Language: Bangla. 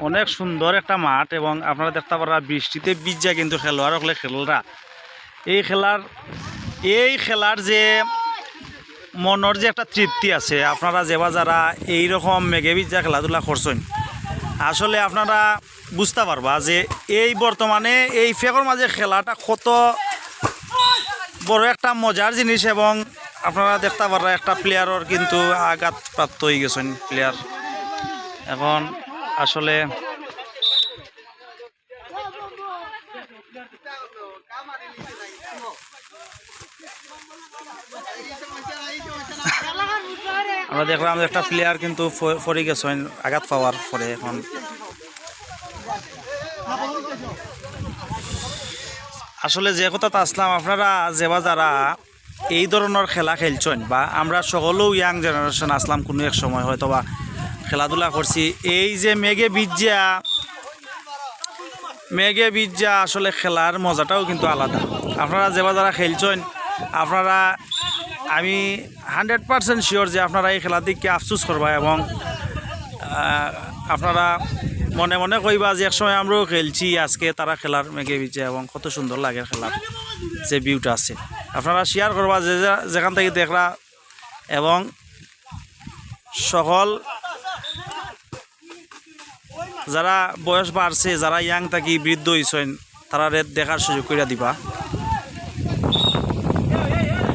অনেক সুন্দর একটা মাঠ এবং আপনারা দেখতে পারা বৃষ্টিতে ভিজা কিন্তু খেলোয়াড় হলে খেলরা এই খেলার যে মনের যে একটা তৃপ্তি আছে আপনারা যেবা যারা এইরকম মেঘে ভিজা খেলাধুলা করছেন আসলে আপনারা বুঝতে পারবা যে এই বর্তমানে এই ফেকর মাঝে খেলাটা কত বড় একটা মজার জিনিস এবং আপনারা দেখতে পারা একটা প্লেয়ারের কিন্তু আঘাতপ্রাপ্ত হয়ে গেছেন প্লেয়ার এখন আসলে আমরা দেখলাম একটা প্লেয়ার কিন্তু পড়ে গেছেন আঘাত পাওয়ার পরে এখন আসলে যে কথাটা আসলাম আপনারা যেবা যারা এই ধরনের খেলা খেলছেন বা আমরা সকলেও ইয়াং জেনারেশন আসলাম কোনো এক সময় হয়তো বা খেলাধুলা করছি এই যে মেঘে ভিজা আসলে খেলার মজাটাও কিন্তু আলাদা আপনারা যেবা যারা খেলছেন আপনারা আমি 100% শিওর যে আপনারা এই খেলার দিকে আফসোস করবা এবং আপনারা মনে মনে কইবা যে একসময় আমরাও খেলছি আজকে তারা খেলার মেঘে ভিজে এবং কত সুন্দর লাগে খেলার যে ভিউটা আছে আপনারা শেয়ার করবা যে যেখান থেকে দেখরা এবং সকল যারা বয়স বাড়ছে যারা ইয়াং থাকি বৃদ্ধ হয়েছেন তারা দেখার সুযোগ করে দিবা।